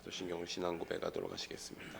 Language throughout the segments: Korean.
사도신경을 신앙 고백하도록 하시겠습니다.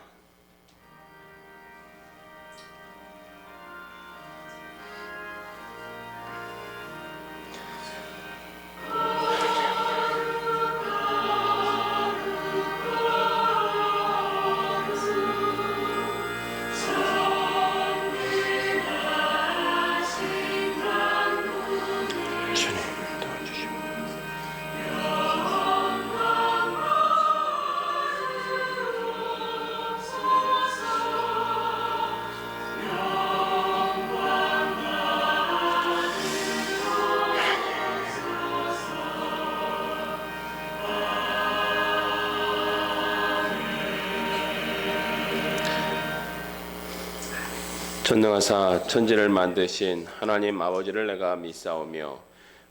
전능하사 천지를 만드신 하나님 아버지를 내가 믿사오며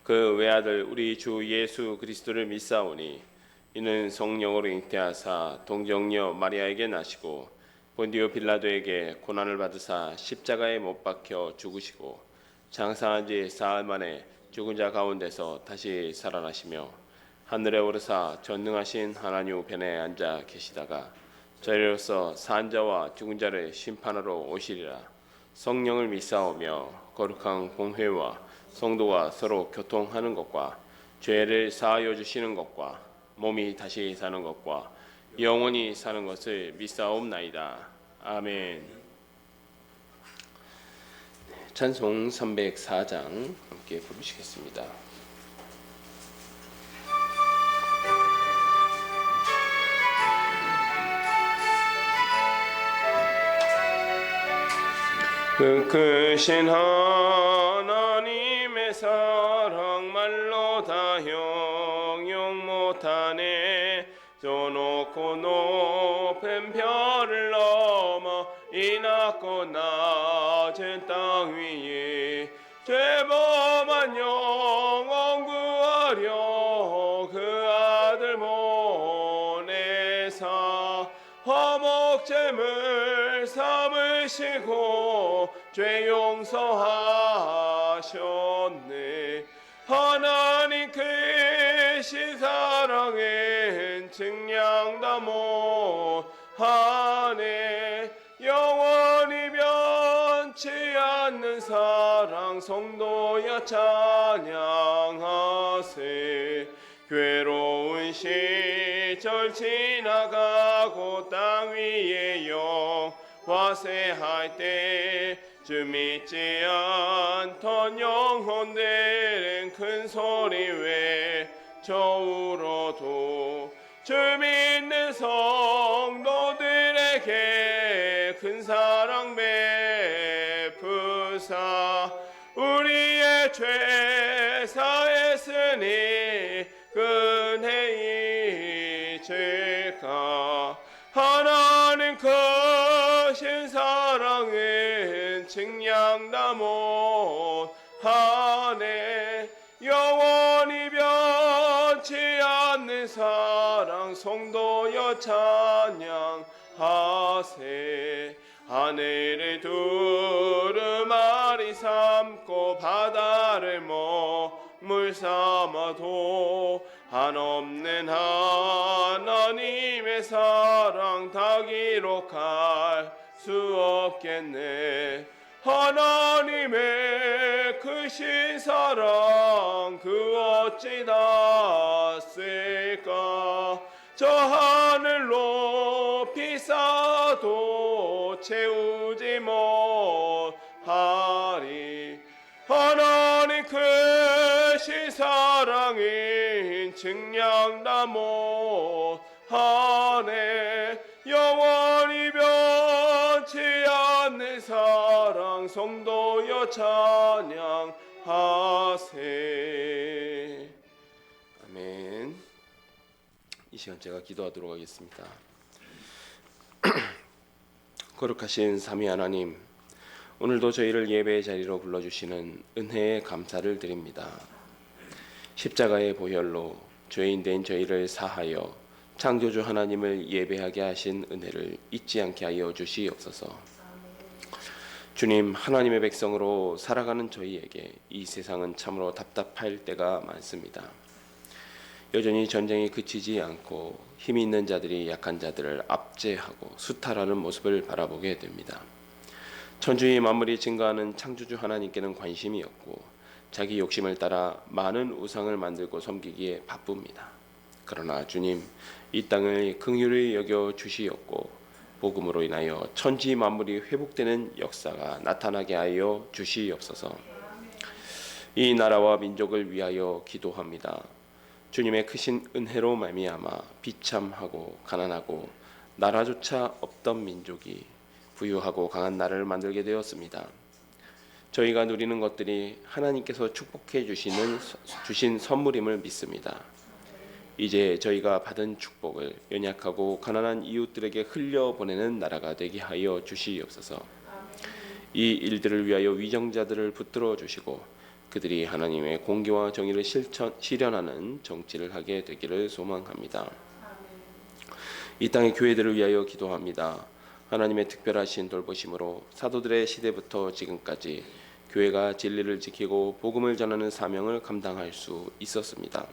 그 외아들 우리 주 예수 그리스도를 믿사오니 이는 성령으로 잉태하사 동정녀 마리아에게 나시고 본디오 빌라도에게 고난을 받으사 십자가에 못 박혀 죽으시고 장사한 지 사흘 만에 죽은 자 가운데서 다시 살아나시며 하늘에 오르사 전능하신 하나님 우편에 앉아 계시다가 저희로서 산 자와 죽은 자를 심판하러 오시리라. 성령을 믿사오며 거룩한 공회와 성도가 서로 교통하는 것과 죄를 사하여 주시는 것과 몸이 다시 사는 것과 영원히 사는 것을 믿사옵나이다. 아멘. 찬송 304장 함께 부르시겠습니다. 그 크신 하나님의 사랑 말로 다 형용 못하네. 저 높고 높은 별을 넘어 이 낮고 낮은 땅 위에 죄범한 영혼 구하려 그 아들 보내사 화목제물 삼으시고 죄 용서하셨네. 하나님 크신 사랑은 증량다 못하네. 영원히 변치 않는 사랑 성도여 찬양하세. 괴로운 시절 지나가고 땅 위에 영화세할 때 주 믿지 않던 영혼들은 큰 소리 외쳐 울어도 주 믿는 성도들에게 큰 사랑 베푸사 우리의 죄 사했으니 은혜 잊을까. 하나님 크신 사랑은 증량다 못하네. 영원히 변치 않는 사랑 성도여 찬양하세. 하늘을 두루마리 삼고 바다를 물 삼아도 한없는 하나님의 사랑 다 기록할 수 없겠네. 하나님의 크신 사랑 그 어찌 닿았을까. 저 하늘 높이 쌓아도 채우지 못하리. 하나님 크신 사랑은 증량다 못하네. 영원히 변치 않는 사랑 성도여 찬양하세. 아멘. 이 시간 제가 기도하도록 하겠습니다. 거룩하신 삼위 하나님, 오늘도 저희를 예배의 자리로 불러주시는 은혜에 감사를 드립니다. 십자가의 보혈로 죄인된 저희를 사하여 창조주 하나님을 예배하게 하신 은혜를 잊지 않게 하여 주시옵소서. 주님, 하나님의 백성으로 살아가는 저희에게 이 세상은 참으로 답답할 때가 많습니다. 여전히 전쟁이 그치지 않고 힘이 있는 자들이 약한 자들을 압제하고 수탈하는 모습을 바라보게 됩니다. 천주의 만물이 증가하는 창조주 하나님께는 관심이 없고 자기 욕심을 따라 많은 우상을 만들고 섬기기에 바쁩니다. 그러나 주님, 이 땅을 긍휼히 여겨 주시옵고 복음으로 인하여 천지 만물이 회복되는 역사가 나타나게 하여 주시옵소서. 이 나라와 민족을 위하여 기도합니다. 주님의 크신 은혜로 말미암아 비참하고 가난하고 나라조차 없던 민족이 부유하고 강한 나라를 만들게 되었습니다. 저희가 누리는 것들이 하나님께서 축복해 주신 선물임을 믿습니다. 이제 저희가 받은 축복을 연약하고 가난한 이웃들에게 흘려보내는 나라가 되게 하여 주시옵소서. 이 일들을 위하여 위정자들을 붙들어 주시고 그들이 하나님의 공의와 정의를 실현하는 정치를 하게 되기를 소망합니다. 이 땅의 교회들을 위하여 기도합니다. 하나님의 특별하신 돌보심으로 사도들의 시대부터 지금까지 교회가 진리를 지키고 복음을 전하는 사명을 감당할 수 있었습니다.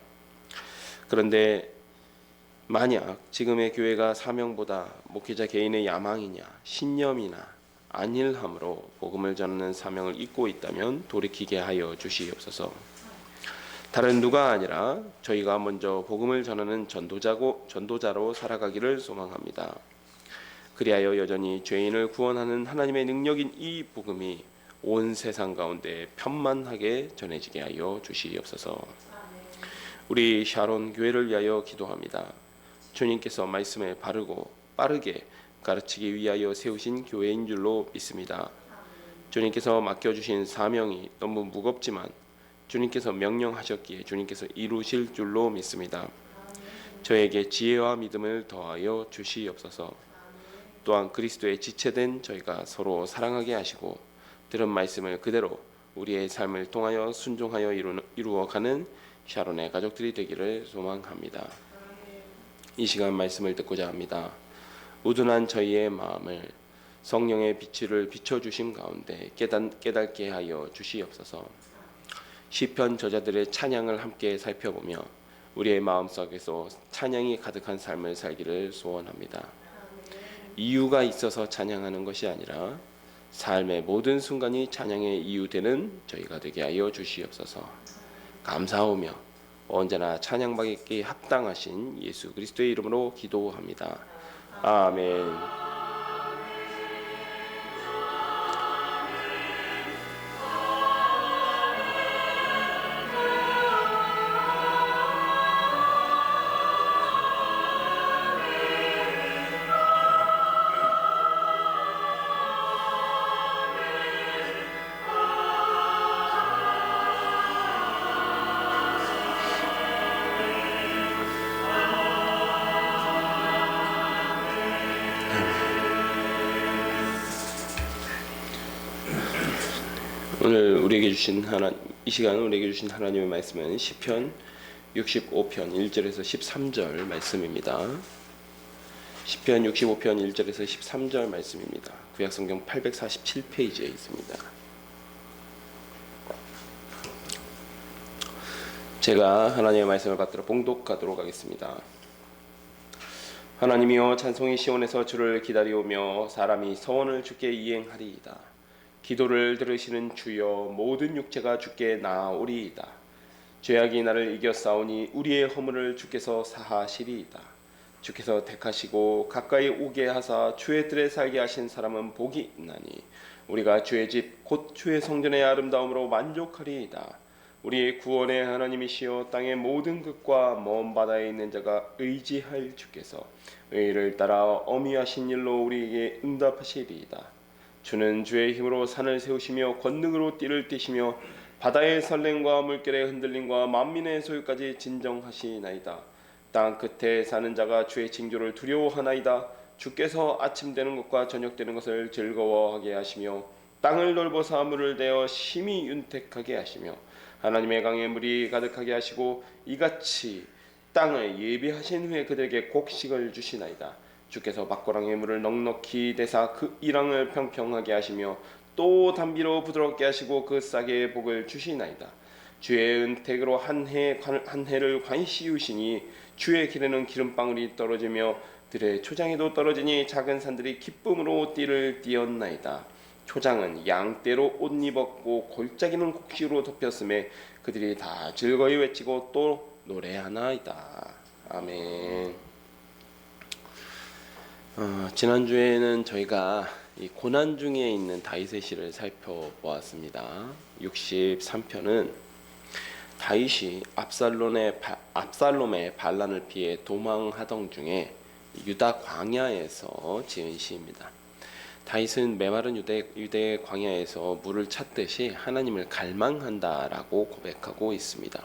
그런데 만약 지금의 교회가 사명보다 목회자 개인의 야망이냐 신념이나 안일함으로 복음을 전하는 사명을 잊고 있다면 돌이키게 하여 주시옵소서. 다른 누가 아니라 저희가 먼저 복음을 전하는 전도자로 살아가기를 소망합니다. 그리하여 여전히 죄인을 구원하는 하나님의 능력인 이 복음이 온 세상 가운데 편만하게 전해지게 하여 주시옵소서. 우리 샤론 교회를 위하여 기도합니다. 주님께서 말씀을 바르고 빠르게 가르치기 위하여 세우신 교회인 줄로 믿습니다. 주님께서 맡겨주신 사명이 너무 무겁지만 주님께서 명령하셨기에 주님께서 이루실 줄로 믿습니다. 저에게 지혜와 믿음을 더하여 주시옵소서. 또한 그리스도의 지체된 저희가 서로 사랑하게 하시고 들은 말씀을 그대로 우리의 삶을 통하여 순종하여 이루어가는 샤론의 가족들이 되기를 소망합니다. 이 시간 말씀을 듣고자 합니다. 우둔한 저희의 마음을 성령의 빛을 비춰주심 가운데 깨닫게 하여 주시옵소서. 시편 저자들의 찬양을 함께 살펴보며 우리의 마음속에서 찬양이 가득한 삶을 살기를 소원합니다. 이유가 있어서 찬양하는 것이 아니라 삶의 모든 순간이 찬양의 이유 되는 저희가 되게 하여 주시옵소서. 감사하며 언제나 찬양받기 합당하신 예수 그리스도의 이름으로 기도합니다. 아멘. 오늘 우리에게 주신 이 시간 우리에게 주신 하나님의 말씀은 시편 65편 1절에서 13절 말씀입니다. 시편 65편 1절에서 13절 말씀입니다. 구약성경 847페이지에 있습니다. 제가 하나님의 말씀을 받들어 봉독하도록 하겠습니다. 하나님이여 찬송이 시온에서 주를 기다리오며 사람이 서원을 주께 이행하리이다. 기도를 들으시는 주여 모든 육체가 주께 나아오리이다. 죄악이 나를 이겨싸우니 우리의 허물을 주께서 사하시리이다. 주께서 택하시고 가까이 오게 하사 주의 뜰에 살게 하신 사람은 복이 있나니 우리가 주의 집 곧 주의 성전의 아름다움으로 만족하리이다. 우리의 구원의 하나님이시여 땅의 모든 끝과 먼 바다에 있는 자가 의지할 주께서 의를 따라 어미하신 일로 우리에게 응답하시리이다. 주는 주의 힘으로 산을 세우시며 권능으로 띠를 띠시며 바다의 설렘과 물결의 흔들림과 만민의 소유까지 진정하시나이다. 땅 끝에 사는 자가 주의 징조를 두려워하나이다. 주께서 아침 되는 것과 저녁 되는 것을 즐거워하게 하시며 땅을 넓어서 물을 대어 심히 윤택하게 하시며 하나님의 강에 물이 가득하게 하시고 이같이 땅을 예비하신 후에 그들에게 곡식을 주시나이다. 주께서 막고랑의 물을 넉넉히 대사 그 이랑을 평평하게 하시며 또 담비로 부드럽게 하시고 그 싹에 복을 주시나이다. 주의 은택으로 한 해를 관시우시니 주의 길에는 기름방울이 떨어지며 들의 초장에도 떨어지니 작은 산들이 기쁨으로 띠를 띠었나이다. 초장은 양떼로 옷 입었고 골짜기는 곡식으로 덮였음에 그들이 다 즐거이 외치고 또 노래하나이다. 아멘. 지난주에는 저희가 이 고난 중에 있는 다윗의 시를 살펴보았습니다. 63편은 다윗이 압살롬의 반란을 피해 도망하던 중에 유다 광야에서 지은 시입니다. 다윗은 메마른 유대 광야에서 물을 찾듯이 하나님을 갈망한다라고 고백하고 있습니다.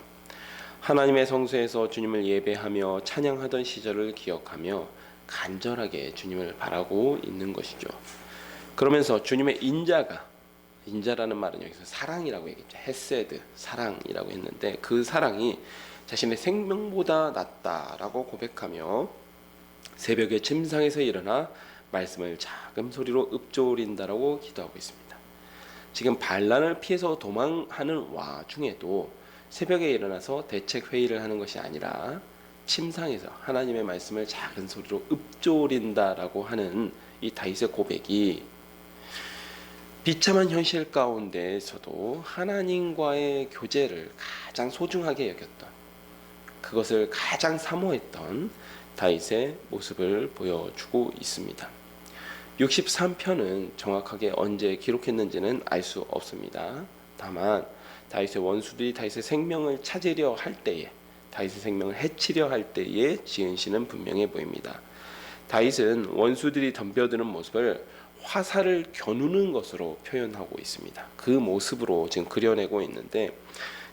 하나님의 성소에서 주님을 예배하며 찬양하던 시절을 기억하며 간절하게 주님을 바라고 있는 것이죠. 그러면서 주님의 인자라는 말은 여기서 사랑이라고 얘기했죠. 헤세드, 사랑이라고 했는데 그 사랑이 자신의 생명보다 낫다라고 고백하며 새벽에 침상에서 일어나 말씀을 작은 소리로 읊조린다라고 기도하고 있습니다. 지금 반란을 피해서 도망하는 와중에도 새벽에 일어나서 대책 회의를 하는 것이 아니라 침상에서 하나님의 말씀을 작은 소리로 읊조린다라고 하는 이 다윗의 고백이 비참한 현실 가운데에서도 하나님과의 교제를 가장 소중하게 여겼던, 그것을 가장 사모했던 다윗의 모습을 보여주고 있습니다. 63편은 정확하게 언제 기록했는지는 알 수 없습니다. 다만 다윗의 원수들이 다윗의 생명을 찾으려 할 때에, 다윗의 생명을 해치려 할 때에 지은 시는 분명해 보입니다. 다윗은 원수들이 덤벼드는 모습을 화살을 겨누는 것으로 표현하고 있습니다. 그 모습으로 지금 그려내고 있는데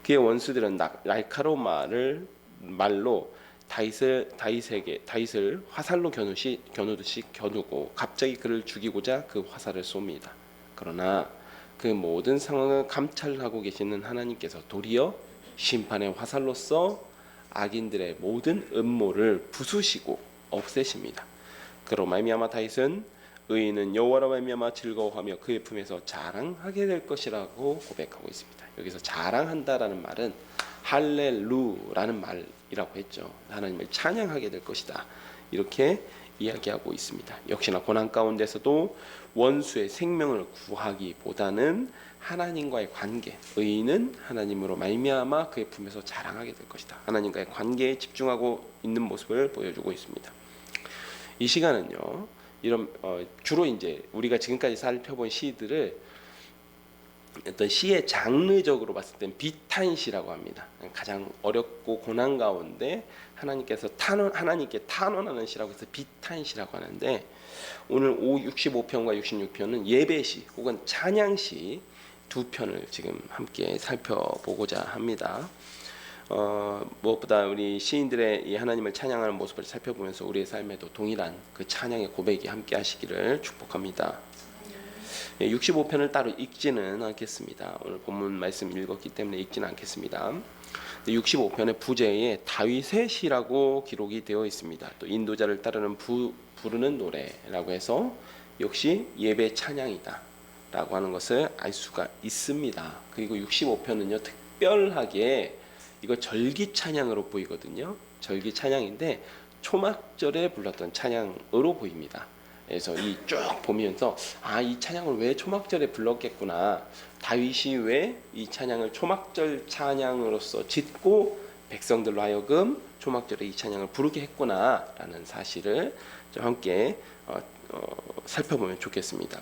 그의 원수들은 날카로운 말로 다윗을 화살로 겨누듯이 겨누고 갑자기 그를 죽이고자 그 화살을 쏩니다. 그러나 그 모든 상황을 감찰하고 계시는 하나님께서 도리어 심판의 화살로서 악인들의 모든 음모를 부수시고 없애십니다. 그로 말미암아 다윗은 의인은 여호와로 말미암아 즐거워하며 그의 품에서 자랑하게 될 것이라고 고백하고 있습니다. 여기서 자랑한다라는 말은 할렐루라는 말이라고 했죠. 하나님을 찬양하게 될 것이다. 이렇게 이야기하고 있습니다. 역시나 고난 가운데서도 원수의 생명을 구하기보다는 하나님과의 관계, 의인은 하나님으로 말미암아 그의 품에서 자랑하게 될 것이다. 하나님과의 관계에 집중하고 있는 모습을 보여주고 있습니다. 이 시간은요, 이런 주로 이제 우리가 지금까지 살펴본 시들을 어떤 시의 장르적으로 봤을 땐 비탄시라고 합니다. 가장 어렵고 고난 가운데 하나님께 탄원하는 시라고 해서 비탄시라고 하는데, 오늘 65편과 66편은 예배시 혹은 찬양시 두 편을 지금 함께 살펴보고자 합니다. 무엇보다 우리 시인들의 이 하나님을 찬양하는 모습을 살펴보면서 우리의 삶에도 동일한 그 찬양의 고백이 함께 하시기를 축복합니다. 65편을 따로 읽지는 않겠습니다. 오늘 본문 말씀 읽었기 때문에 읽지는 않겠습니다. 65편의 부제에 다윗의 시라고 기록이 되어 있습니다. 또 인도자를 따르는 부르는 노래라고 해서 역시 예배 찬양이다 라고 하는 것을 알 수가 있습니다. 그리고 65편은요, 특별하게 이거 절기 찬양으로 보이거든요. 절기 찬양인데 초막절에 불렀던 찬양으로 보입니다. 그래서 이 쭉 보면서 이 찬양을 왜 초막절에 불렀겠구나, 다윗이 왜 이 찬양을 초막절 찬양으로서 짓고 백성들로 하여금 초막절에 이 찬양을 부르게 했구나라는 사실을 좀 함께 살펴보면 좋겠습니다.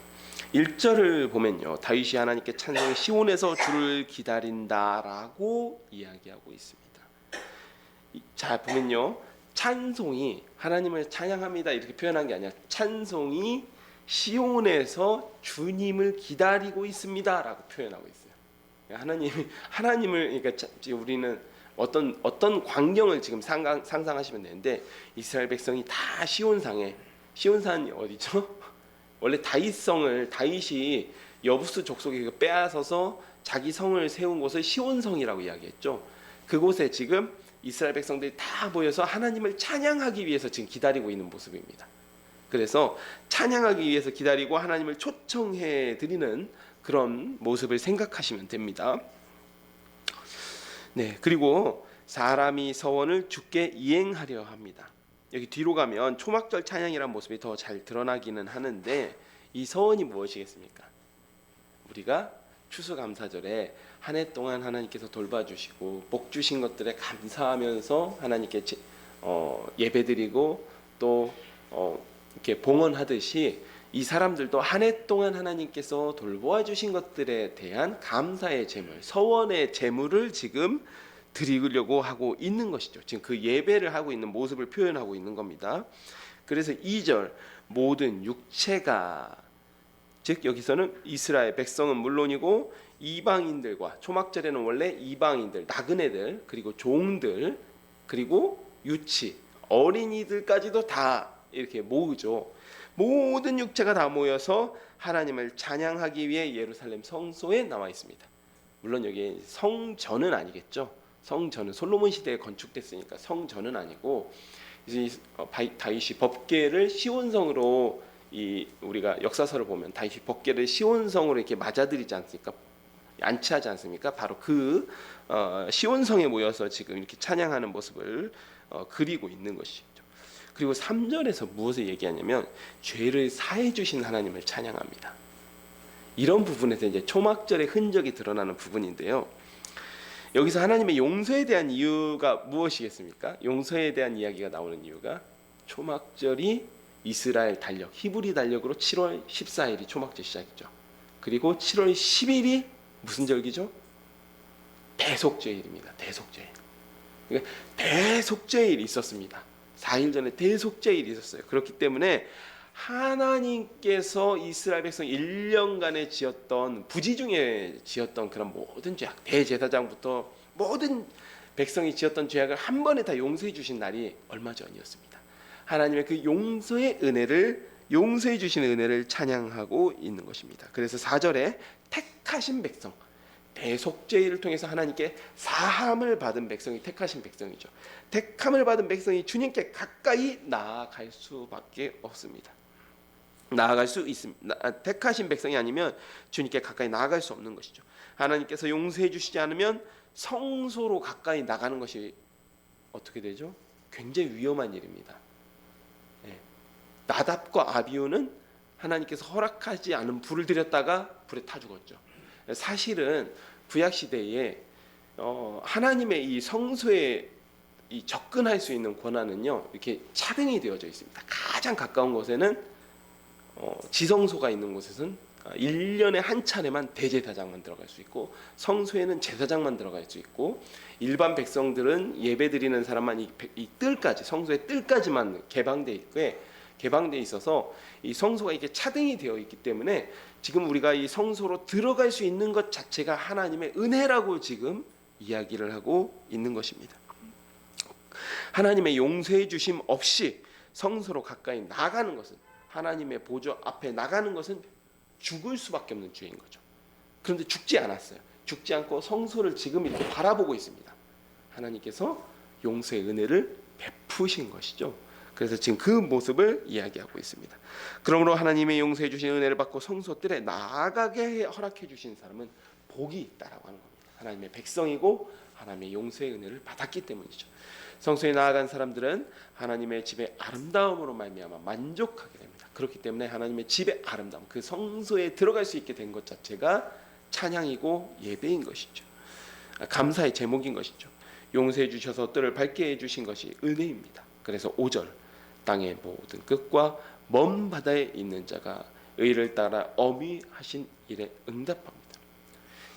1절을 보면요, 다윗이 하나님께 찬송해 시온에서 주를 기다린다라고 이야기하고 있습니다. 자 보면요, 찬송이 하나님을 찬양합니다 이렇게 표현한 게 아니라 찬송이 시온에서 주님을 기다리고 있습니다라고 표현하고 있어요. 하나님을 그러니까 우리는 어떤 광경을 지금 상상하시면 되는데, 이스라엘 백성이 다 시온산이 어디죠? 원래 다윗이 여부스 족속에게 빼앗아서 자기 성을 세운 곳을 시온성이라고 이야기했죠. 그곳에 지금 이스라엘 백성들이 다 모여서 하나님을 찬양하기 위해서 지금 기다리고 있는 모습입니다. 그래서 찬양하기 위해서 기다리고 하나님을 초청해 드리는 그런 모습을 생각하시면 됩니다. 네, 그리고 사람이 서원을 주께 이행하려 합니다. 여기 뒤로 가면 초막절 찬양이라는 모습이 더 잘 드러나기는 하는데, 이 서원이 무엇이겠습니까? 우리가 추수감사절에 한 해 동안 하나님께서 돌봐주시고 복 주신 것들에 감사하면서 하나님께 예배드리고 또 이렇게 봉헌하듯이, 이 사람들도 한 해 동안 하나님께서 돌보아 주신 것들에 대한 감사의 제물, 서원의 제물을 지금 드리려고 하고 있는 것이죠. 지금 그 예배를 하고 있는 모습을 표현하고 있는 겁니다. 그래서 2절, 모든 육체가, 즉 여기서는 이스라엘 백성은 물론이고 이방인들과, 초막절에는 원래 이방인들, 나그네들, 그리고 종들, 그리고 유치, 어린이들까지도 다 이렇게 모으죠. 모든 육체가 다 모여서 하나님을 찬양하기 위해 예루살렘 성소에 나와 있습니다. 물론 여기 성전은 아니겠죠. 성전은 솔로몬 시대에 건축됐으니까 성전은 아니고, 다윗이 법궤를 시온성으로, 우리가 역사서를 보면 다윗이 법궤를 시온성으로 이렇게 맞아들이지 않습니까? 안치하지 않습니까? 바로 그 시온성에 모여서 지금 이렇게 찬양하는 모습을 그리고 있는 것이죠. 그리고 3절에서 무엇을 얘기하냐면 죄를 사해 주신 하나님을 찬양합니다. 이런 부분에서 이제 초막절의 흔적이 드러나는 부분인데요. 여기서 하나님의 용서에 대한 이유가 무엇이겠습니까? 용서에 대한 이야기가 나오는 이유가, 초막절이 이스라엘 달력, 히브리 달력으로 7월 14일이 초막절 시작이죠. 그리고 7월 10일이 무슨 절기죠? 대속죄일입니다. 대속죄일. 그러니까 대속죄일이 있었습니다. 4일 전에 대속죄일이 있었어요. 그렇기 때문에 하나님께서 이스라엘 백성 1년간에 지었던, 부지 중에 지었던 그런 모든 죄악, 대제사장부터 모든 백성이 지었던 죄악을 한 번에 다 용서해 주신 날이 얼마 전이었습니다. 하나님의 그 용서의 은혜를, 용서해 주시는 은혜를 찬양하고 있는 것입니다. 그래서 4절에 택하신 백성, 대속죄를 통해서 하나님께 사함을 받은 백성이 택하신 백성이죠. 택함을 받은 백성이 주님께 가까이 나아갈 수밖에 없습니다. 나아갈 수 있습니다. 택하신 백성이 아니면 주님께 가까이 나아갈 수 없는 것이죠. 하나님께서 용서해 주시지 않으면 성소로 가까이 나가는 것이 어떻게 되죠? 굉장히 위험한 일입니다. 나답과 아비후는 하나님께서 허락하지 않은 불을 들였다가 불에 타 죽었죠. 사실은 구약 시대에 하나님의 이 성소에 접근할 수 있는 권한은요, 이렇게 차등이 되어져 있습니다. 가장 가까운 곳에는 지성소가 있는 곳에서는 1년에 한 차례만 대제사장만 들어갈 수 있고, 성소에는 제사장만 들어갈 수 있고, 일반 백성들은 예배드리는 사람만 이 뜰까지, 성소의 뜰까지만 개방돼 있어서 이 성소가 이게 차등이 되어 있기 때문에 지금 우리가 이 성소로 들어갈 수 있는 것 자체가 하나님의 은혜라고 지금 이야기를 하고 있는 것입니다. 하나님의 용서해 주심 없이 성소로 가까이 나가는 것은, 하나님의 보좌 앞에 나가는 것은 죽을 수밖에 없는 죄인 거죠. 그런데 죽지 않았어요. 죽지 않고 성소를 지금 이렇게 바라보고 있습니다. 하나님께서 용서의 은혜를 베푸신 것이죠. 그래서 지금 그 모습을 이야기하고 있습니다. 그러므로 하나님의 용서해 주신 은혜를 받고 성소뜰에 나아가게 허락해 주신 사람은 복이 있다라고 하는 겁니다. 하나님의 백성이고 하나님의 용서의 은혜를 받았기 때문이죠. 성소에 나아간 사람들은 하나님의 집의 아름다움으로 말미암아 만족하게 됩니다. 그렇기 때문에 하나님의 집의 아름다움, 그 성소에 들어갈 수 있게 된 것 자체가 찬양이고 예배인 것이죠. 감사의 제목인 것이죠. 용서해 주셔서 뜰을 밝게 해주신 것이 은혜입니다. 그래서 5절, 땅의 모든 끝과 먼 바다에 있는 자가 의를 따라 어미하신 일에 응답합니다.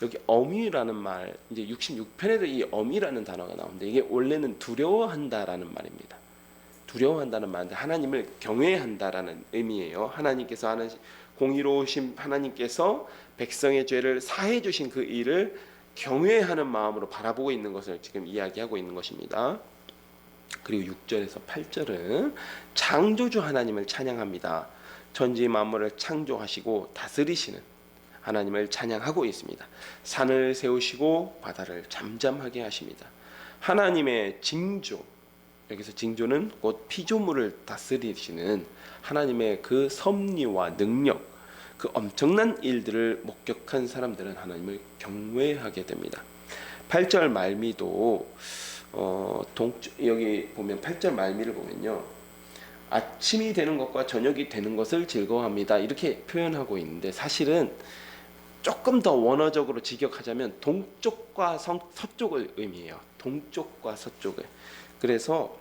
여기 어미라는 말, 이제 66편에도 이 어미라는 단어가 나오는데, 이게 원래는 두려워한다라는 말입니다. 두려워한다는 말인데 하나님을 경외한다라는 의미예요. 하나님께서 하는 공의로우신 하나님께서 백성의 죄를 사해 주신 그 일을 경외하는 마음으로 바라보고 있는 것을 지금 이야기하고 있는 것입니다. 그리고 6절에서 8절은 창조주 하나님을 찬양합니다. 천지 만물을 창조하시고 다스리시는 하나님을 찬양하고 있습니다. 산을 세우시고 바다를 잠잠하게 하십니다. 하나님의 징조, 여기서 징조는 곧 피조물을 다스리시는 하나님의 그 섭리와 능력, 그 엄청난 일들을 목격한 사람들은 하나님을 경외하게 됩니다. 8절 말미도 여기 보면 8절 말미를 보면요, 아침이 되는 것과 저녁이 되는 것을 즐거워합니다 이렇게 표현하고 있는데, 사실은 조금 더 원어적으로 직역하자면 동쪽과 서쪽을 의미해요. 동쪽과 서쪽을. 그래서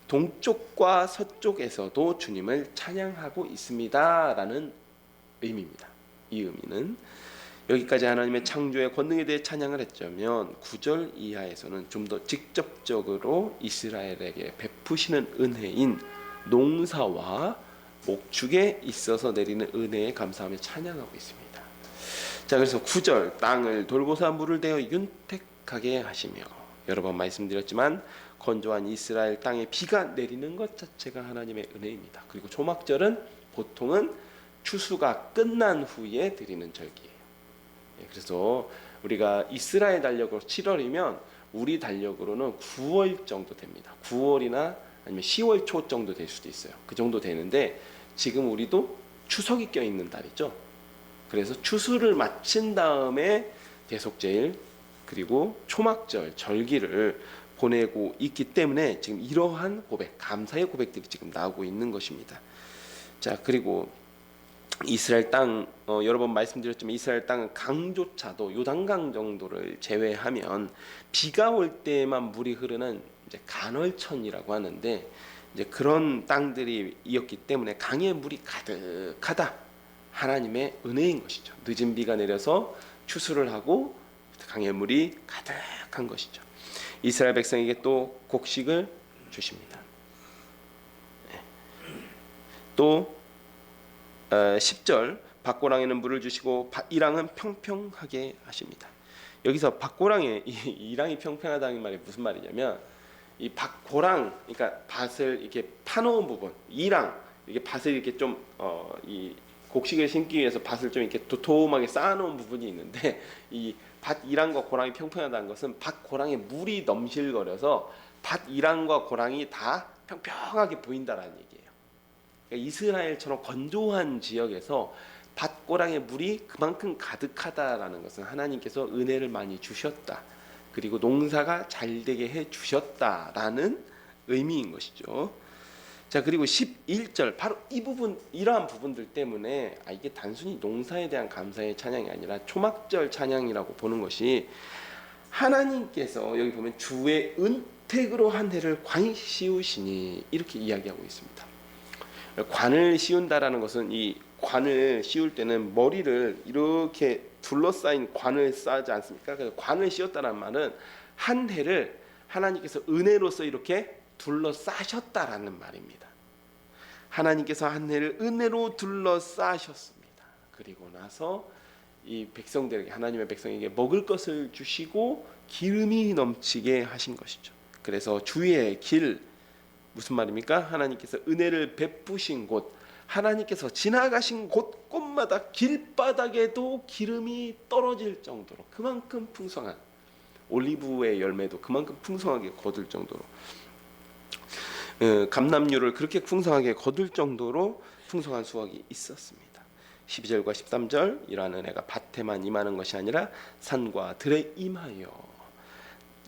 동쪽과 서쪽에서도 주님을 찬양하고 있습니다라는 의미입니다. 이 의미는 여기까지 하나님의 창조의 권능에 대해 찬양을 했자면, 9절 이하에서는 좀 더 직접적으로 이스라엘에게 베푸시는 은혜인 농사와 목축에 있어서 내리는 은혜에 감사하며 찬양하고 있습니다. 자, 그래서 9절, 땅을 돌보사 물을 대어 윤택하게 하시며, 여러 번 말씀드렸지만 건조한 이스라엘 땅에 비가 내리는 것 자체가 하나님의 은혜입니다. 그리고 초막절은 보통은 추수가 끝난 후에 드리는 절기예요. 그래서 우리가 이스라엘 달력으로 7월이면 우리 달력으로는 9월 정도 됩니다. 9월이나 아니면 10월 초 정도 될 수도 있어요. 그 정도 되는데, 지금 우리도 추석이 껴있는 달이죠. 그래서 추수를 마친 다음에 대속제일 그리고 초막절 절기를 보내고 있기 때문에 지금 이러한 고백, 감사의 고백들이 지금 나오고 있는 것입니다. 자, 그리고 이스라엘 땅, 여러 번 말씀드렸지만 이스라엘 땅은 강조차도 요단강 정도를 제외하면 비가 올 때만 물이 흐르는 이제 간헐천이라고 하는데, 이제 그런 땅들이었기 때문에 강에 물이 가득하다, 하나님의 은혜인 것이죠. 늦은 비가 내려서 추수를 하고 강의 물이 가득한 것이죠. 이스라엘 백성에게 또 곡식을 주십니다. 또 10절, 밭고랑에는 물을 주시고 이랑은 평평하게 하십니다. 여기서 밭고랑에 이 랑이 평평하다는 말이 무슨 말이냐면, 이 밭고랑, 그러니까 밭을 이렇게 파놓은 부분, 이랑, 이게 밭을 이렇게 좀 이 곡식을 심기 위해서 밭을 좀 이렇게 도톰하게 쌓아놓은 부분이 있는데, 이 밭 이랑과 고랑이 평평하다는 것은 밭 고랑에 물이 넘실거려서 밭 이랑과 고랑이 다 평평하게 보인다라는 얘기예요. 그러니까 이스라엘처럼 건조한 지역에서 밭 고랑에 물이 그만큼 가득하다라는 것은 하나님께서 은혜를 많이 주셨다, 그리고 농사가 잘 되게 해 주셨다라는 의미인 것이죠. 자, 그리고 11절, 바로 이 부분, 이러한 부분들 때문에 이게 단순히 농사에 대한 감사의 찬양이 아니라 초막절 찬양이라고 보는 것이, 하나님께서 여기 보면 주의 은택으로 한 해를 관 씌우시니 이렇게 이야기하고 있습니다. 관을 씌운다라는 것은, 이 관을 씌울 때는 머리를 이렇게 둘러싸인 관을 쌓지 않습니까? 그래서 관을 씌웠다는 말은 한 해를 하나님께서 은혜로서 이렇게 둘러싸셨다라는 말입니다. 하나님께서 한 해를 은혜로 둘러싸셨습니다. 그리고 나서 이 백성들에게, 하나님의 백성에게 먹을 것을 주시고 기름이 넘치게 하신 것이죠. 그래서 주의 길, 무슨 말입니까? 하나님께서 은혜를 베푸신 곳, 하나님께서 지나가신 곳곳마다 길바닥에도 기름이 떨어질 정도로, 그만큼 풍성한, 올리브의 열매도 그만큼 풍성하게 거둘 정도로, 감람류를 그렇게 풍성하게 거둘 정도로 풍성한 수확이 있었습니다. 12절과 13절, 이러한 은혜가 밭에만 임하는 것이 아니라 산과 들에 임하여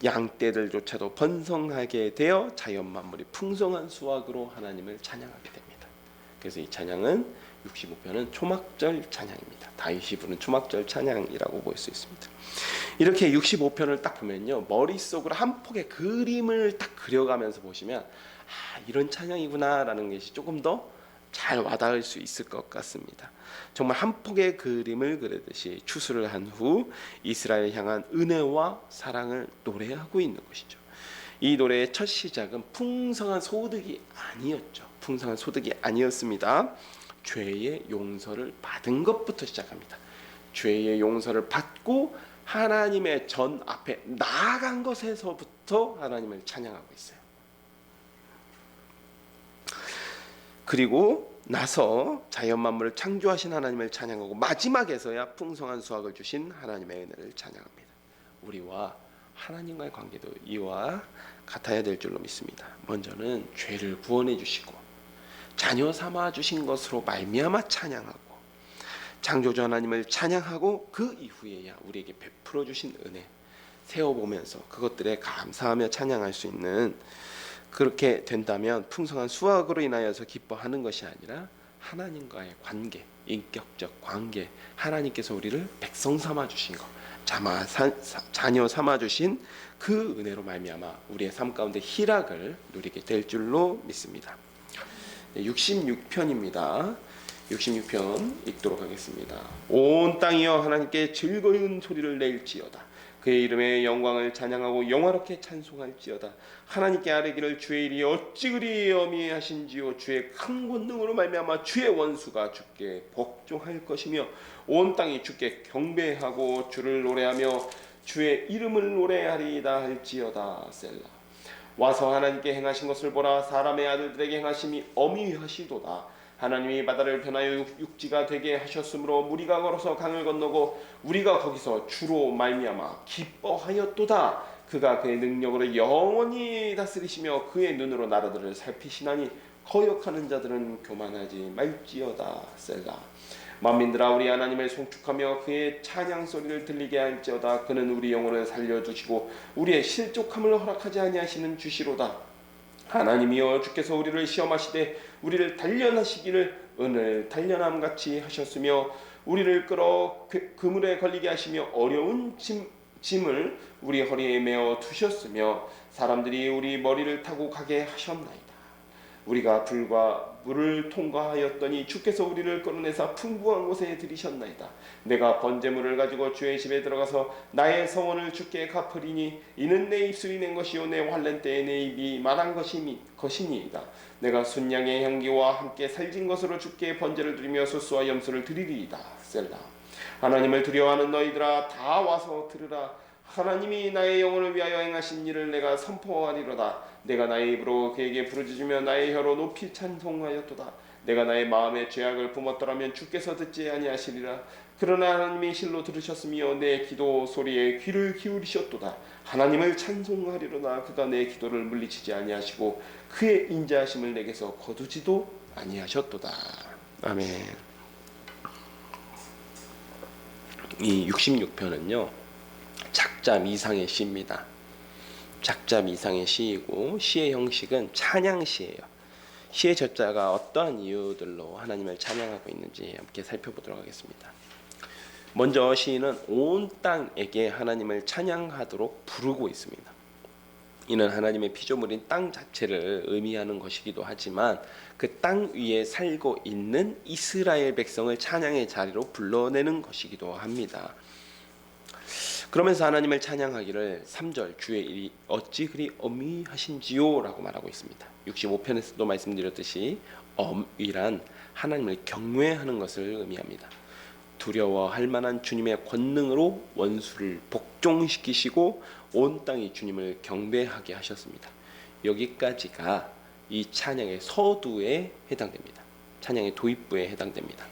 양떼들조차도 번성하게 되어 자연 만물이 풍성한 수확으로 하나님을 찬양하게 됩니다. 그래서 이 찬양은 65편은 초막절 찬양입니다. 다윗이 부른 초막절 찬양이라고 볼 수 있습니다. 이렇게 65편을 딱 보면요, 머릿속으로 한 폭의 그림을 딱 그려가면서 보시면 이런 찬양이구나 라는 것이 조금 더 잘 와닿을 수 있을 것 같습니다. 정말 한 폭의 그림을 그리듯이 추수를 한 후 이스라엘 향한 은혜와 사랑을 노래하고 있는 것이죠. 이 노래의 첫 시작은 풍성한 소득이 아니었죠. 풍성한 소득이 아니었습니다. 죄의 용서를 받은 것부터 시작합니다. 죄의 용서를 받고 하나님의 전 앞에 나아간 것에서부터 하나님을 찬양하고 있어요. 그리고 나서 자연 만물을 창조하신 하나님을 찬양하고, 마지막에서야 풍성한 수확을 주신 하나님의 은혜를 찬양합니다. 우리와 하나님과의 관계도 이와 같아야 될 줄로 믿습니다. 먼저는 죄를 구원해 주시고 자녀 삼아 주신 것으로 말미암아 찬양하고, 창조주 하나님을 찬양하고, 그 이후에야 우리에게 베풀어 주신 은혜, 세워보면서 그것들에 감사하며 찬양할 수 있는, 그렇게 된다면 풍성한 수확으로 인하여서 기뻐하는 것이 아니라 하나님과의 관계, 인격적 관계, 하나님께서 우리를 백성 삼아 주신 것, 자녀 삼아 주신 그 은혜로 말미암아 우리의 삶 가운데 희락을 누리게 될 줄로 믿습니다. 66편입니다. 66편 읽도록 하겠습니다. 온 땅이여 하나님께 즐거운 소리를 낼지어다. 그의 이름의 영광을 찬양하고 영화롭게 찬송할지어다. 하나님께 아뢰기를 주의 일이 어찌 그리 어미하신지요. 주의 큰 권능으로 말미암아 주의 원수가 주께 복종할 것이며 온 땅이 주께 경배하고 주를 노래하며 주의 이름을 노래하리이다 할지어다. 셀라. 와서 하나님께 행하신 것을 보라. 사람의 아들들에게 행하심이 어미하시도다. 하나님이 바다를 변하여 육지가 되게 하셨으므로 무리가 걸어서 강을 건너고 우리가 거기서 주로 말미암아 기뻐하였도다. 그가 그의 능력으로 영원히 다스리시며 그의 눈으로 나라들을 살피시나니 거역하는 자들은 교만하지 말지어다. 셀라. 만민들아 우리 하나님을 송축하며 그의 찬양 소리를 들리게 할지어다. 그는 우리 영혼을 살려주시고 우리의 실족함을 허락하지 아니하시는 주시로다. 하나님이여 주께서 우리를 시험하시되 우리를 단련하시기를 은을 단련함같이 하셨으며 우리를 끌어 그물에 걸리게 하시며 어려운 짐을 우리 허리에 메어 두셨으며 사람들이 우리 머리를 타고 가게 하셨나이다. 우리가 불과 물을 통과하였더니 주께서 우리를 끌어내사 풍부한 곳에 들이셨나이다. 내가 번제물을 가지고 주의 집에 들어가서 나의 성원을 주께 갚으리니 이는 내 입술이 낸 것이요 내 환난 때에 내 입이 말한 것이니이다. 내가 순양의 향기와 함께 살진 것으로 주께 번제를 드리며 수수와 염소를 드리리이다. 셀라. 하나님을 두려워하는 너희들아 다 와서 들으라. 하나님이 나의 영혼을 위하여 행하신 일을 내가 선포하리로다. 내가 나의 입으로 그에게 부르짖으며 나의 혀로 높이 찬송하였도다. 내가 나의 마음에 죄악을 품었더라면 주께서 듣지 아니하시리라. 그러나 하나님이 실로 들으셨으며 내 기도 소리에 귀를 기울이셨도다. 하나님을 찬송하리로다. 그가 내 기도를 물리치지 아니하시고 그의 인자하심을 내게서 거두지도 아니하셨도다. 아멘. 이 66편은요 작자 미상의 시입니다. 작자 미상의 시이고 시의 형식은 찬양시예요. 시의 저자가 어떠한 이유들로 하나님을 찬양하고 있는지 함께 살펴보도록 하겠습니다. 먼저 시인은 온 땅에게 하나님을 찬양하도록 부르고 있습니다. 이는 하나님의 피조물인 땅 자체를 의미하는 것이기도 하지만 그 땅 위에 살고 있는 이스라엘 백성을 찬양의 자리로 불러내는 것이기도 합니다. 그러면서 하나님을 찬양하기를 3절 주의 일이 어찌 그리 어미하신지요 라고 말하고 있습니다. 65편에서도 말씀드렸듯이 엄위란 하나님을 경외하는 것을 의미합니다. 두려워할 만한 주님의 권능으로 원수를 복종시키시고 온 땅이 주님을 경배하게 하셨습니다. 여기까지가 이 찬양의 서두에 해당됩니다. 찬양의 도입부에 해당됩니다.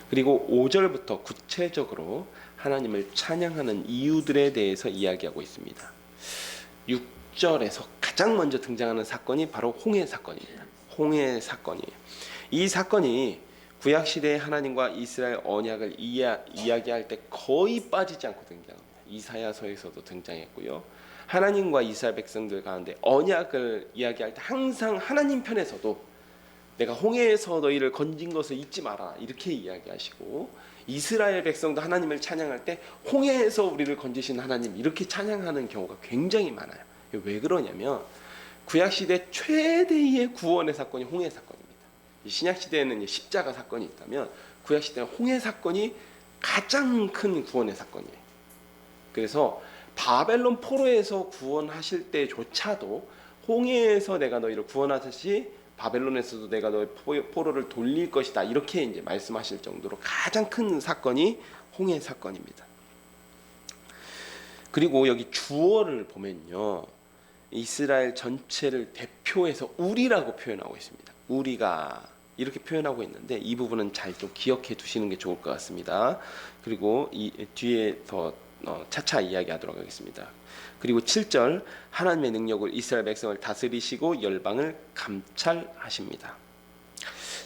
그리고 5절부터 구체적으로 하나님을 찬양하는 이유들에 대해서 이야기하고 있습니다. 6절에서 가장 먼저 등장하는 사건이 바로 홍해 사건입니다. 홍해 사건이에요. 이 사건이 구약시대의 하나님과 이스라엘 언약을 이야기할 때 거의 빠지지 않고 등장합니다. 이사야서에서도 등장했고요. 하나님과 이스라엘 백성들 가운데 언약을 이야기할 때 항상 하나님 편에서도 내가 홍해에서 너희를 건진 것을 잊지 마라 이렇게 이야기하시고, 이스라엘 백성도 하나님을 찬양할 때 홍해에서 우리를 건지신 하나님 이렇게 찬양하는 경우가 굉장히 많아요. 왜 그러냐면 구약시대 최대의 구원의 사건이 홍해 사건입니다. 신약시대에는 십자가 사건이 있다면 구약시대는 홍해 사건이 가장 큰 구원의 사건이에요. 그래서 바벨론 포로에서 구원하실 때조차도 홍해에서 내가 너희를 구원하듯이 바벨론에서도 내가 너의 포로를 돌릴 것이다 이렇게 이제 말씀하실 정도로 가장 큰 사건이 홍해 사건입니다. 그리고 여기 주어를 보면요 이스라엘 전체를 대표해서 우리라고 표현하고 있습니다. 우리가 이렇게 표현하고 있는데 이 부분은 잘 좀 기억해 두시는 게 좋을 것 같습니다. 그리고 이 뒤에 더 차차 이야기하도록 하겠습니다. 그리고 7절 하나님의 능력을 이스라엘 백성을 다스리시고 열방을 감찰하십니다.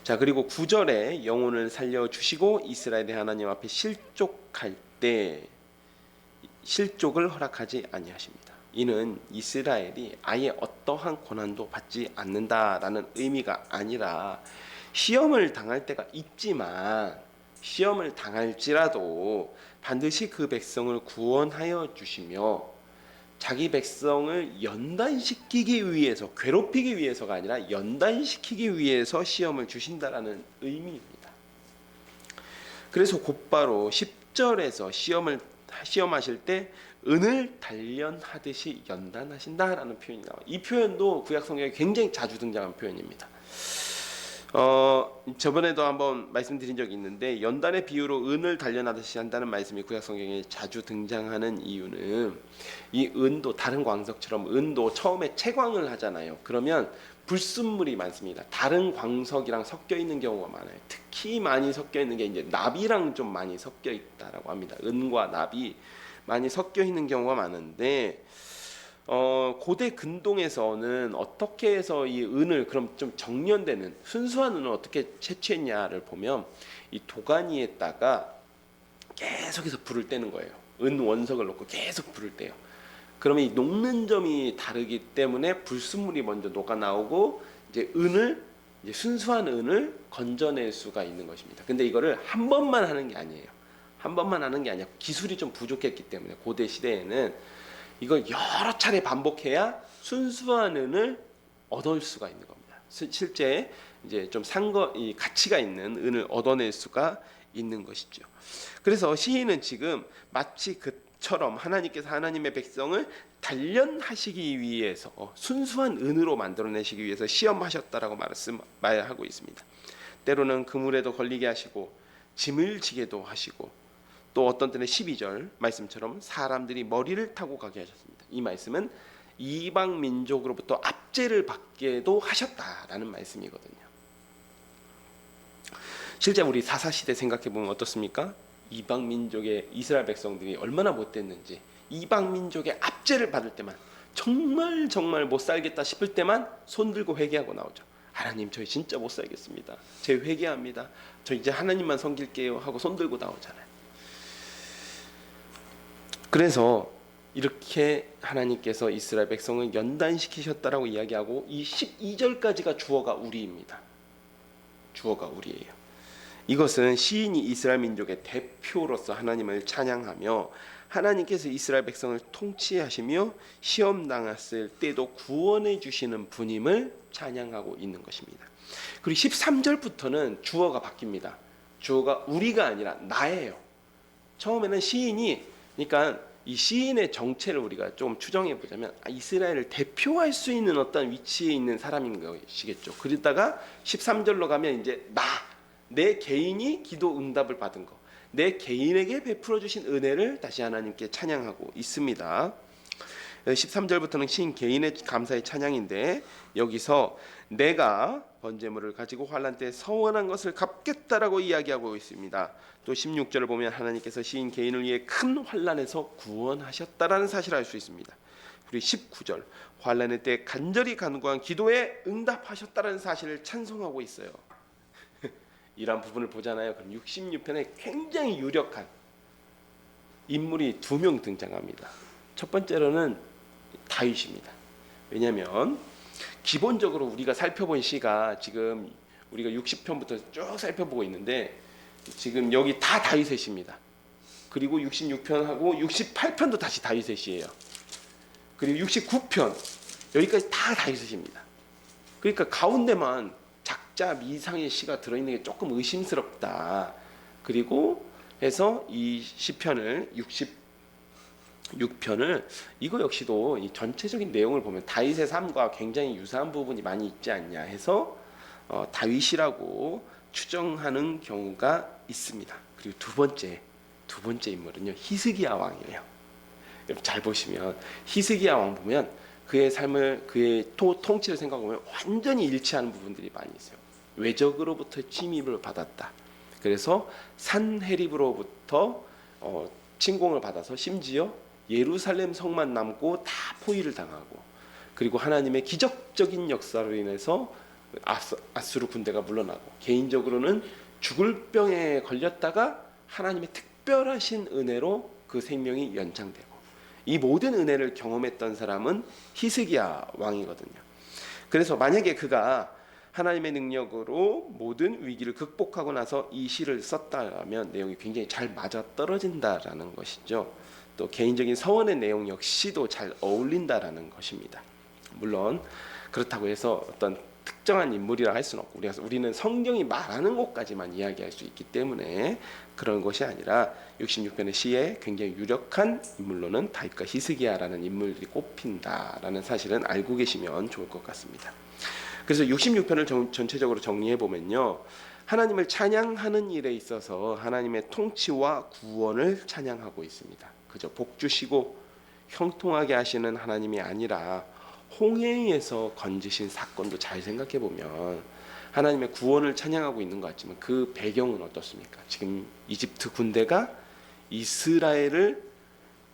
자, 그리고 9절에 영혼을 살려주시고 이스라엘의 하나님 앞에 실족할 때 실족을 허락하지 아니하십니다. 이는 이스라엘이 아예 어떠한 고난도 받지 않는다라는 의미가 아니라 시험을 당할 때가 있지만 시험을 당할지라도 반드시 그 백성을 구원하여 주시며 자기 백성을 연단시키기 위해서, 괴롭히기 위해서가 아니라 연단시키기 위해서 시험을 주신다라는 의미입니다. 그래서 곧바로 10절에서 시험하실 때 은을 단련하듯이 연단하신다라는 표현이 나와요. 이 표현도 구약 성경에 굉장히 자주 등장한 표현입니다. 저번에도 한번 말씀드린 적이 있는데 연단의 비유로 은을 단련하듯이 한다는 말씀이 구약 성경에 자주 등장하는 이유는 이 은도 다른 광석처럼 은도 처음에 채광을 하잖아요. 그러면 불순물이 많습니다. 다른 광석이랑 섞여 있는 경우가 많아요. 특히 많이 섞여 있는 게 이제 납이랑 좀 많이 섞여 있다라고 합니다. 은과 납이 많이 섞여 있는 경우가 많은데 고대 근동에서는 어떻게 해서 이 은을 그럼 좀 정련되는 순수한 은을 어떻게 채취했냐를 보면 이 도가니에다가 계속해서 불을 떼는 거예요. 은 원석을 넣고 계속 불을 떼요. 그러면 이 녹는 점이 다르기 때문에 불순물이 먼저 녹아 나오고 이제 순수한 은을 건져낼 수가 있는 것입니다. 근데 이거를 한 번만 하는 게 아니에요. 한 번만 하는 게 아니라 기술이 좀 부족했기 때문에 고대 시대에는 이걸 여러 차례 반복해야 순수한 은을 얻을 수가 있는 겁니다. 실제 이제 좀 이 가치가 있는 은을 얻어낼 수가 있는 것이죠. 그래서 시인은 지금 마치 그처럼 하나님께서 하나님의 백성을 단련하시기 위해서 순수한 은으로 만들어내시기 위해서 시험하셨다라고 말하고 있습니다. 때로는 그물에도 걸리게 하시고 짐을 지게도 하시고 또 어떤 때는 12절 말씀처럼 사람들이 머리를 타고 가게 하셨습니다. 이 말씀은 이방 민족으로부터 압제를 받게도 하셨다라는 말씀이거든요. 실제 우리 사사시대 생각해 보면 어떻습니까? 이방 민족의 이스라엘 백성들이 얼마나 못됐는지 이방 민족의 압제를 받을 때만 정말 못 살겠다 싶을 때만 손들고 회개하고 나오죠. 하나님 저희 진짜 못 살겠습니다. 저 회개합니다. 저 이제 하나님만 섬길게요 하고 손들고 나오잖아요. 그래서 이렇게 하나님께서 이스라엘 백성을 연단시키셨다라고 이야기하고 이 12절까지가 주어가 우리입니다. 주어가 우리예요. 이것은 시인이 이스라엘 민족의 대표로서 하나님을 찬양하며 하나님께서 이스라엘 백성을 통치하시며 시험 당했을 때도 구원해 주시는 분임을 찬양하고 있는 것입니다. 그리고 13절부터는 주어가 바뀝니다. 주어가 우리가 아니라 나예요. 처음에는 시인이 그러니까 이 시인의 정체를 우리가 좀 추정해 보자면 이스라엘을 대표할 수 있는 어떤 위치에 있는 사람인 것이겠죠. 그러다가 13절로 가면 이제 내 개인이 기도 응답을 받은 거, 내 개인에게 베풀어 주신 은혜를 다시 하나님께 찬양하고 있습니다. 13절부터는 시인 개인의 감사의 찬양인데 여기서 내가 번제물을 가지고 환난 때 서원한 것을 갚겠다라고 이야기하고 있습니다. 또 16절을 보면 하나님께서 시인 개인을 위해 큰 환난에서 구원하셨다라는 사실을 알 수 있습니다. 그리고 19절 환난의 때 간절히 간구한 기도에 응답하셨다라는 사실을 찬송하고 있어요. 이런 부분을 보잖아요. 그럼 66편에 굉장히 유력한 인물이 2명 등장합니다. 첫 번째로는 다윗입니다. 왜냐하면 기본적으로 우리가 살펴본 시가 지금 우리가 60편부터 쭉 살펴보고 있는데 지금 여기 다 다윗의 시입니다. 그리고 66편하고 68편도 다시 다윗의 시예요. 그리고 69편 여기까지 다 다윗의 시입니다. 그러니까 가운데만 작자 미상의 시가 들어있는 게 조금 의심스럽다. 그리고 해서 이 시편을 66편을 이거 역시도 이 전체적인 내용을 보면 다윗의 삶과 굉장히 유사한 부분이 많이 있지 않냐 해서 다윗이라고 추정하는 경우가 있습니다. 그리고 두 번째 인물은요 히스기야 왕이에요. 여러분 잘 보시면 히스기야 왕 보면 그의 삶을 그의 통치를 생각하면 완전히 일치하는 부분들이 많이 있어요. 외적으로부터 침입을 받았다. 그래서 산헤립으로부터 침공을 받아서 심지어 예루살렘 성만 남고 다 포위를 당하고 그리고 하나님의 기적적인 역사로 인해서 아수르 군대가 물러나고 개인적으로는 죽을 병에 걸렸다가 하나님의 특별하신 은혜로 그 생명이 연장되고 이 모든 은혜를 경험했던 사람은 히스기야 왕이거든요. 그래서 만약에 그가 하나님의 능력으로 모든 위기를 극복하고 나서 이 시를 썼다면 내용이 굉장히 잘 맞아떨어진다라는 것이죠. 또 개인적인 서원의 내용 역시도 잘 어울린다라는 것입니다. 물론 그렇다고 해서 어떤 특정한 인물이라 할 수는 없고 우리는 성경이 말하는 것까지만 이야기할 수 있기 때문에 그런 것이 아니라 66편의 시에 굉장히 유력한 인물로는 다윗과 히스기야라는 인물들이 꼽힌다라는 사실은 알고 계시면 좋을 것 같습니다. 그래서 66편을 전체적으로 정리해 보면요, 하나님을 찬양하는 일에 있어서 하나님의 통치와 구원을 찬양하고 있습니다. 그저 복 주시고 형통하게 하시는 하나님이 아니라 홍해에서 건지신 사건도 잘 생각해 보면 하나님의 구원을 찬양하고 있는 것 같지만 그 배경은 어떻습니까? 지금 이집트 군대가 이스라엘을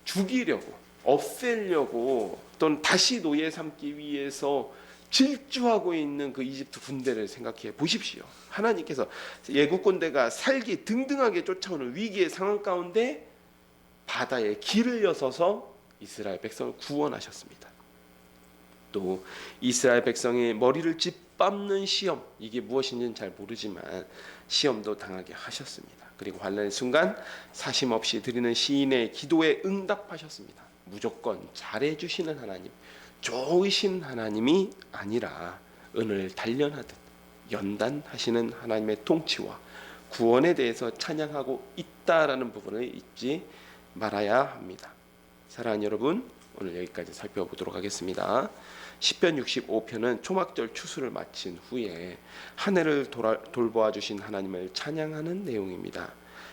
죽이려고, 없애려고, 또는 다시 노예 삼기 위해서 질주하고 있는 그 이집트 군대를 생각해 보십시오. 하나님께서 애국 군대가 살기 등등하게 쫓아오는 위기의 상황 가운데 바다에 길을 여서서 이스라엘 백성을 구원하셨습니다. 또 이스라엘 백성의 머리를 짓밟는 시험, 이게 무엇인지는 잘 모르지만 시험도 당하게 하셨습니다. 그리고 환난의 순간 사심 없이 드리는 시인의 기도에 응답하셨습니다. 무조건 잘해주시는 하나님, 좋으신 하나님이 아니라 은을 단련하듯 연단하시는 하나님의 통치와 구원에 대해서 찬양하고 있다라는 부분을 잊지 말아야 합니다. 사랑하는 여러분, 오늘 여기까지 살펴보도록 하겠습니다. 시편 65편은 초막절 추수를 마친 후에 한 해를 돌보아 주신 하나님을 찬양하는 내용입니다.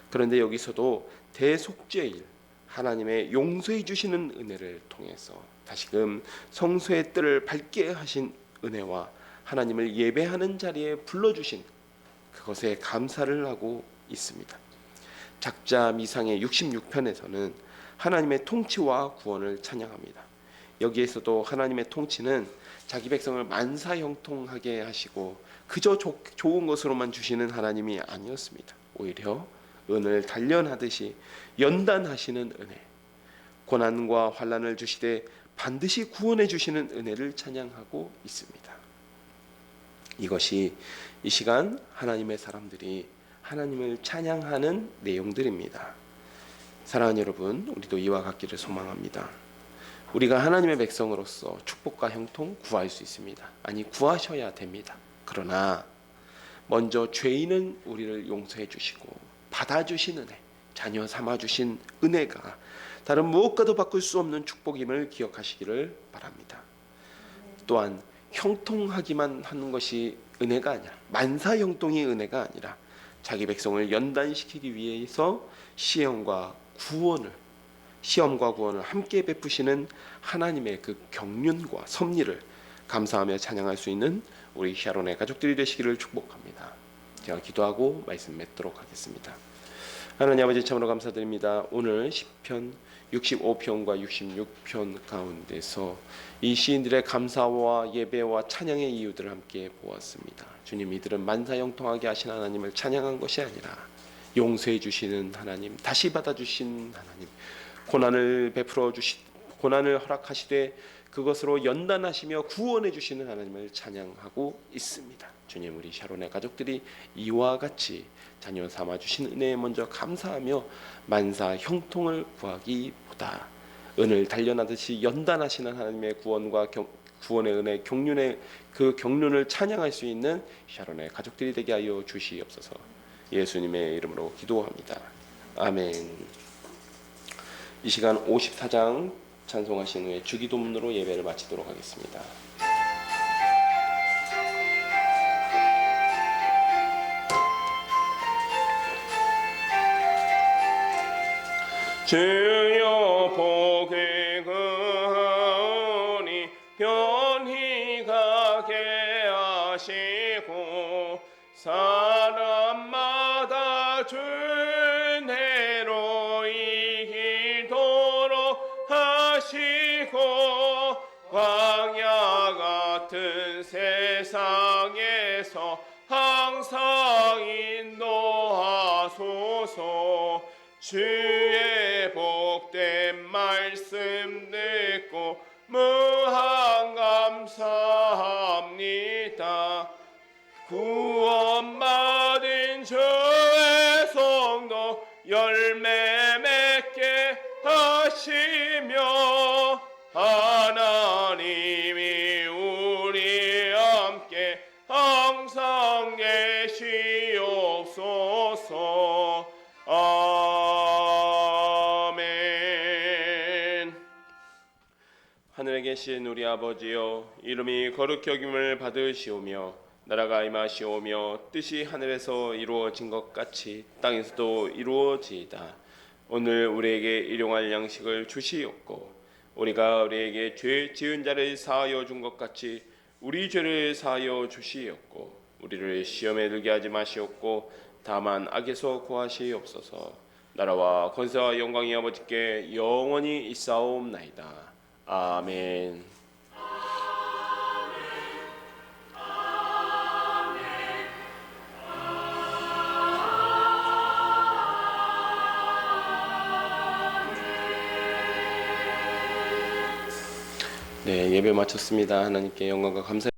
그런데 여기서도 대속죄일, 하나님의 용서해 주시는 은혜를 통해서 다시금 성소의 뜰을 밝게 하신 은혜와 하나님을 예배하는 자리에 불러주신 그것에 감사를 하고 있습니다. 작자 미상의 66편에서는 하나님의 통치와 구원을 찬양합니다. 여기에서도 하나님의 통치는 자기 백성을 만사형통하게 하시고 그저 좋은 것으로만 주시는 하나님이 아니었습니다. 오히려 은을 단련하듯이 연단하시는 은혜, 고난과 환난을 주시되 반드시 구원해 주시는 은혜를 찬양하고 있습니다. 이것이 이 시간 하나님의 사람들이 하나님을 찬양하는 내용들입니다. 사랑하는 여러분, 우리도 이와 같기를 소망합니다. 우리가 하나님의 백성으로서 축복과 형통 구할 수 있습니다. 아니, 구하셔야 됩니다. 그러나 먼저 죄인은 우리를 용서해 주시고 받아주신 은혜, 자녀 삼아 주신 은혜가 다른 무엇과도 바꿀 수 없는 축복임을 기억하시기를 바랍니다. 또한 형통하기만 하는 것이 은혜가 아니라, 만사형통이 은혜가 아니라 자기 백성을 연단시키기 위해서 시험과 구원을 함께 베푸시는 하나님의 그 경륜과 섭리를 감사하며 찬양할 수 있는 우리 샤론의 가족들이 되시기를 축복합니다. 제가 기도하고 말씀 맺도록 하겠습니다. 하나님 아버지, 참으로 감사드립니다. 오늘 시편 65편과 66편 가운데서 이 시인들의 감사와 예배와 찬양의 이유들을 함께 보았습니다. 주님, 이들은 만사형통하게 하신 하나님을 찬양한 것이 아니라 용서해 주시는 하나님, 다시 받아주신 하나님, 고난을 허락하시되 그것으로 연단하시며 구원해 주시는 하나님을 찬양하고 있습니다. 주님, 우리 샤론의 가족들이 이와 같이 자녀 삼아 주신 은혜에 먼저 감사하며 만사 형통을 구하기보다 은을 단련하듯이 연단하시는 하나님의 구원의 은혜, 경륜의 그 경륜을 찬양할 수 있는 샤론의 가족들이 되게 하여 주시옵소서. 예수님의 이름으로 기도합니다. 아멘. 이 시간 54장 찬송하신 후에 주기도문으로 예배를 마치도록 하겠습니다. 주여 복을 그으니 편히 가게 하시고 사람마다 준혜로 이기도록 하시고 광야 같은 세상에서 항상 인도하소서. 주의 복된 말씀 듣고 무한 감사합니다. 구원받은 저의 성도 열매 맺게 하시며 하나님이 우리 함께 항상 계시옵소서. 아멘. 하늘에 계신 우리 아버지여, 이름이 거룩히 여김을 받으시오며 나라가 임하시오며 뜻이 하늘에서 이루어진 것 같이 땅에서도 이루어지이다. 오늘 우리에게 일용할 양식을 주시옵고 우리가 우리에게 죄 지은 자를 사하여 준 것 같이 우리 죄를 사하여 주시옵고 우리를 시험에 들게 하지 마시옵고 다만 악에서 구하시옵소서. 나라와 권세와 영광이 아버지께 영원히 있사옵나이다. 아멘. 네, 예배 마쳤습니다. 하나님께 영광과 감사